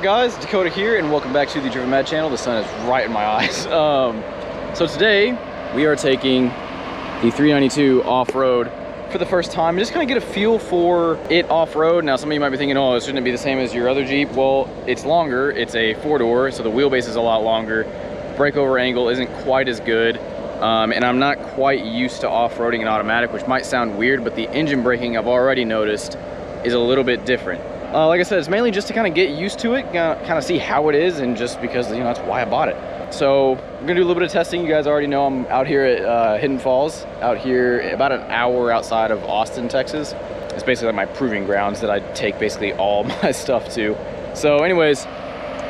guys, Dakota here, and welcome back to the Driven Mad channel. The sun is right in my eyes. So today we are taking the 392 off-road for the first time. Just kind of get a feel for it off-road. Now some of you might be thinking, oh, shouldn't it be the same as your other Jeep? Well, it's longer. It's a 4-door, so the wheelbase is a lot longer. Breakover angle isn't quite as good. And I'm not quite used to off-roading an automatic, which might sound weird, but the engine braking I've already noticed is a little bit different. Like I said, it's mainly just to kind of get used to it, kind of see how it is, and just because, you know, that's why I bought it. So I'm gonna do a little bit of testing. You guys already know I'm out here at Hidden Falls, out here about an hour outside of Austin, Texas. It's basically like my proving grounds that I take basically all my stuff to. So anyways,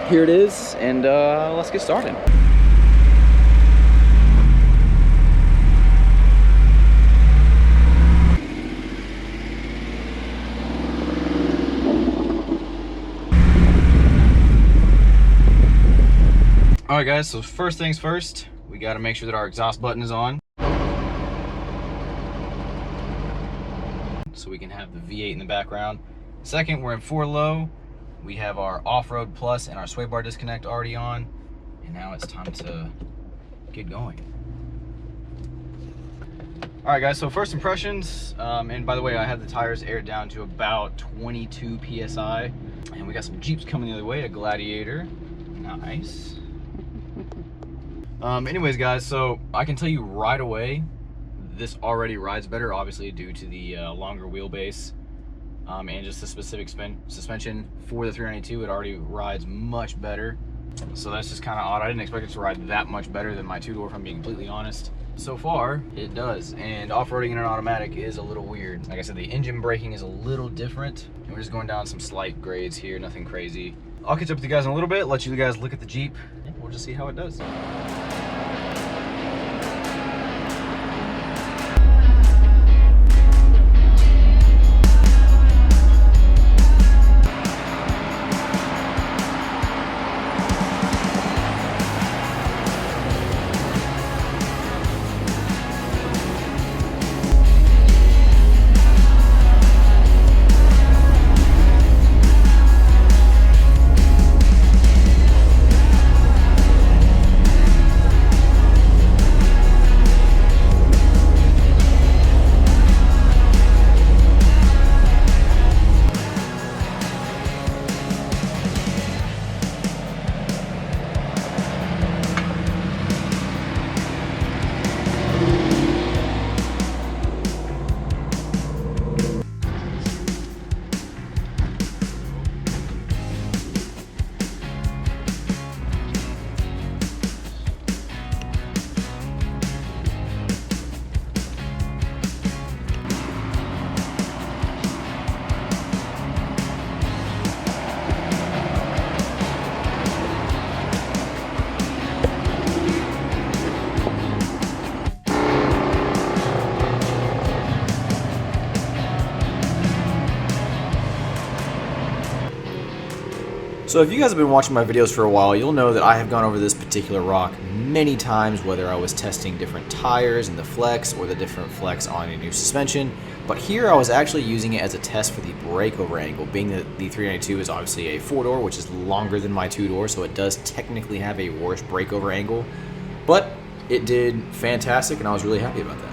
here it is, and let's get started. All right guys, so first things first, we got to make sure that our exhaust button is on so we can have the V8 in the background. Second, we're in 4 low. We have our Off-Road Plus and our sway bar disconnect already on, and now it's time to get going. All right guys, so first impressions, and by the way, I have the tires aired down to about 22 PSI, and we got some Jeeps coming the other way, a Gladiator, nice. Anyways guys, so I can tell you right away, this already rides better, obviously due to the longer wheelbase and just the specific suspension for the 392. It already rides much better, so that's just kind of odd. I didn't expect it to ride that much better than my 2-door, if I'm being completely honest. So far it does, and off-roading in an automatic is a little weird. Like I said, the engine braking is a little different, and we're just going down some slight grades here, nothing crazy. I'll catch up with you guys in a little bit, let you guys look at the Jeep, and we'll just see how it does. So if you guys have been watching my videos for a while, you'll know that I have gone over this particular rock many times, whether I was testing different tires and the flex or the different flex on a new suspension. But here I was actually using it as a test for the breakover angle, being that the 392 is obviously a 4-door, which is longer than my 2-door, so it does technically have a worse breakover angle. But it did fantastic, and I was really happy about that.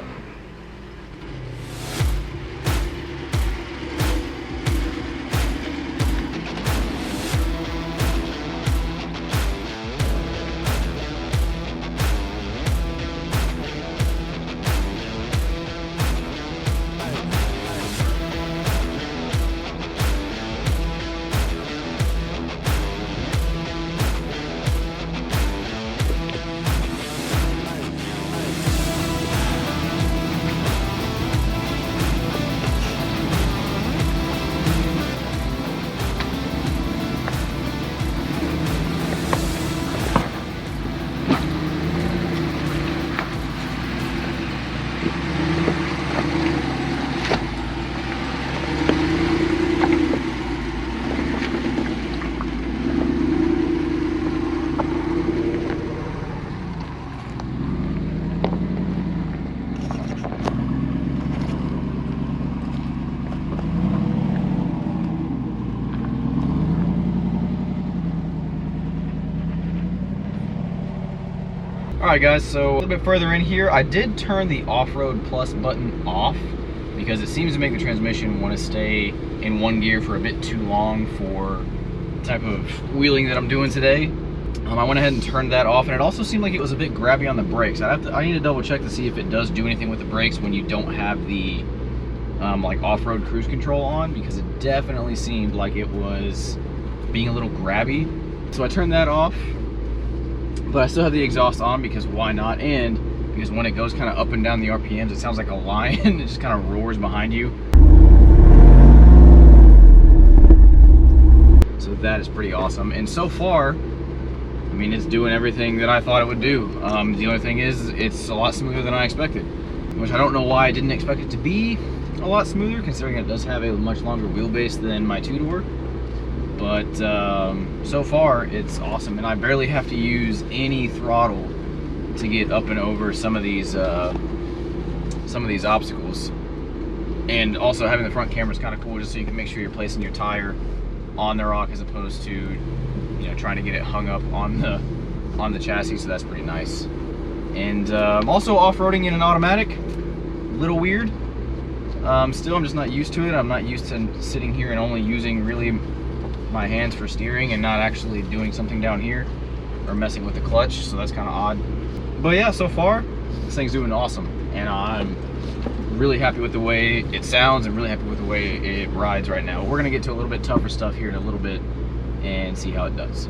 Alright guys, so a little bit further in here, I did turn the Offroad Plus button off because it seems to make the transmission want to stay in one gear for a bit too long for the type of wheeling that I'm doing today. I went ahead and turned that off, and it also seemed like it was a bit grabby on the brakes. I need to double check to see if it does do anything with the brakes when you don't have the like off-road cruise control on, because it definitely seemed like it was being a little grabby. So I turned that off, but I still have the exhaust on because why not? And because when it goes kind of up and down the RPMs, it sounds like a lion. It just kind of roars behind you. So that is pretty awesome. And so far, I mean, it's doing everything that I thought it would do. The only thing is, it's a lot smoother than I expected, which I don't know why I didn't expect it to be a lot smoother, considering it does have a much longer wheelbase than my two-door. But so far, it's awesome, and I barely have to use any throttle to get up and over some of these obstacles. And also having the front camera is kind of cool, just so you can make sure you're placing your tire on the rock as opposed to, you know, trying to get it hung up on the chassis. So that's pretty nice. And also off-roading in an automatic, a little weird. Still, I'm just not used to it. I'm not used to sitting here and only using really my hands for steering and not actually doing something down here or messing with the clutch, so that's kind of odd. But yeah, so far this thing's doing awesome, and I'm really happy with the way it sounds and really happy with the way it rides right now. We're gonna get to a little bit tougher stuff here in a little bit and see how it does.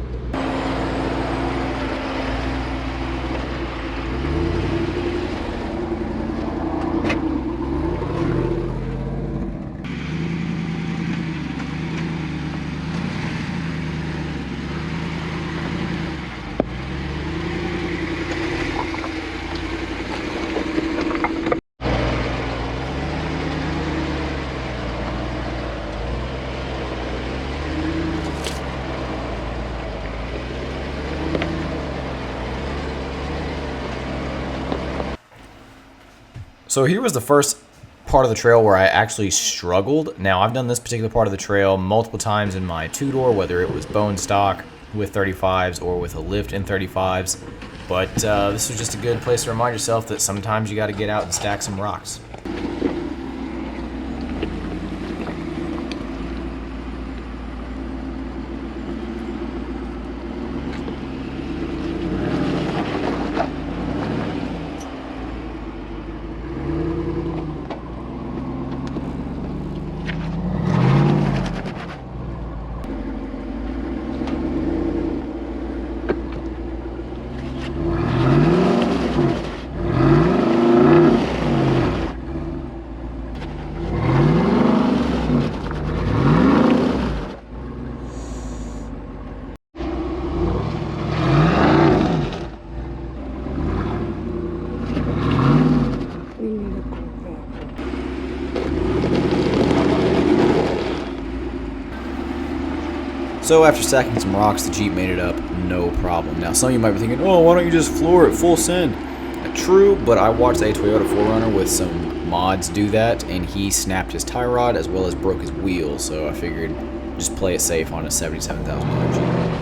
So here was the first part of the trail where I actually struggled. Now, I've done this particular part of the trail multiple times in my two-door, whether it was bone stock with 35s or with a lift in 35s. But this was just a good place to remind yourself that sometimes you got to get out and stack some rocks. So after stacking some rocks, the Jeep made it up no problem. Now some of you might be thinking, oh, why don't you just floor it full send? True, but I watched a Toyota 4Runner with some mods do that, and he snapped his tie rod as well as broke his wheel, so I figured just play it safe on a $77,000 Jeep.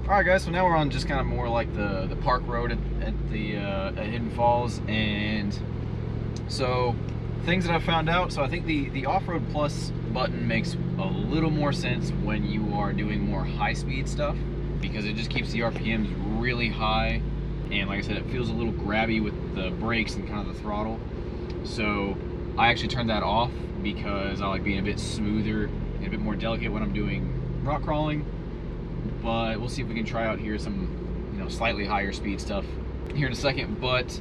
Alright guys, so now we're on just kind of more like the park road at Hidden Falls, and so things that I found out, so I think the Offroad Plus button makes a little more sense when you are doing more high-speed stuff, because it just keeps the RPMs really high, and like I said, it feels a little grabby with the brakes and kind of the throttle. So I actually turned that off because I like being a bit smoother and a bit more delicate when I'm doing rock crawling. But we'll see if we can try out here some, you know, slightly higher speed stuff here in a second. But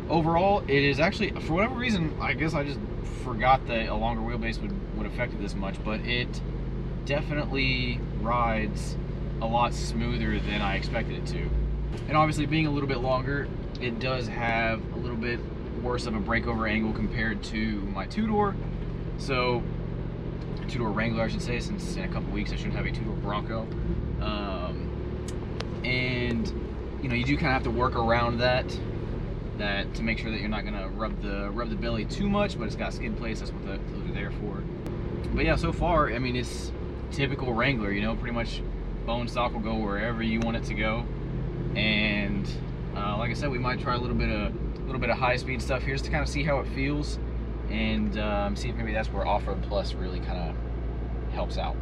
overall, it is actually, for whatever reason, I guess I just forgot that a longer wheelbase would affect it this much, but it definitely rides a lot smoother than I expected it to. And obviously being a little bit longer, it does have a little bit worse of a breakover angle compared to my two-door. So, two-door Wrangler, I should say, since in a couple weeks I shouldn't have a two-door Bronco. And you know, you do kind of have to work around that to make sure that you're not gonna rub the belly too much, but it's got skid plates. That's what those are there for. But yeah, so far, I mean, it's typical Wrangler. You know, pretty much bone stock will go wherever you want it to go. And like I said, we might try a little bit of high-speed stuff here just to kind of see how it feels, and see if maybe that's where Offroad Plus really kind of helps out.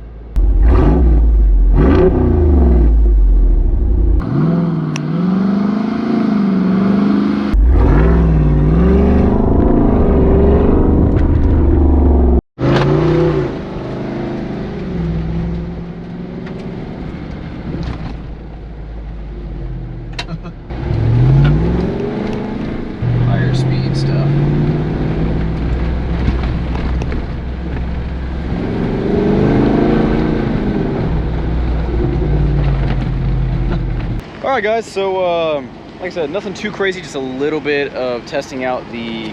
Higher speed stuff. All right, guys. So, like I said, nothing too crazy. Just a little bit of testing out the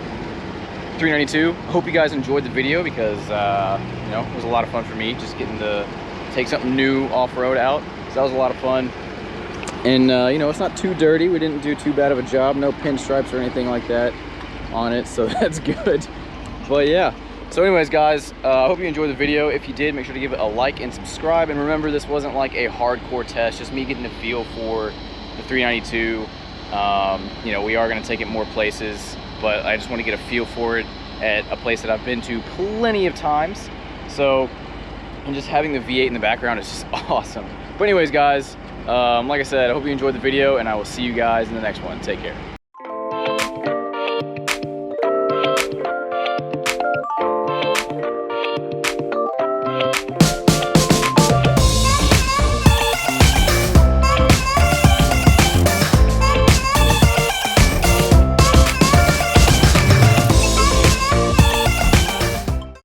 392. Hope you guys enjoyed the video because you know, it was a lot of fun for me just getting to take something new off-road out. So that was a lot of fun. And you know, it's not too dirty. We didn't do too bad of a job. No pinstripes or anything like that on it, so that's good. But yeah, so anyways, guys, I hope you enjoyed the video. If you did, make sure to give it a like and subscribe. And remember, this wasn't like a hardcore test, just me getting a feel for the 392. You know, we are going to take it more places, but I just want to get a feel for it at a place that I've been to plenty of times. So, and just having the V8 in the background is just awesome. But anyways, guys, like I said, I hope you enjoyed the video, and I will see you guys in the next one. Take care.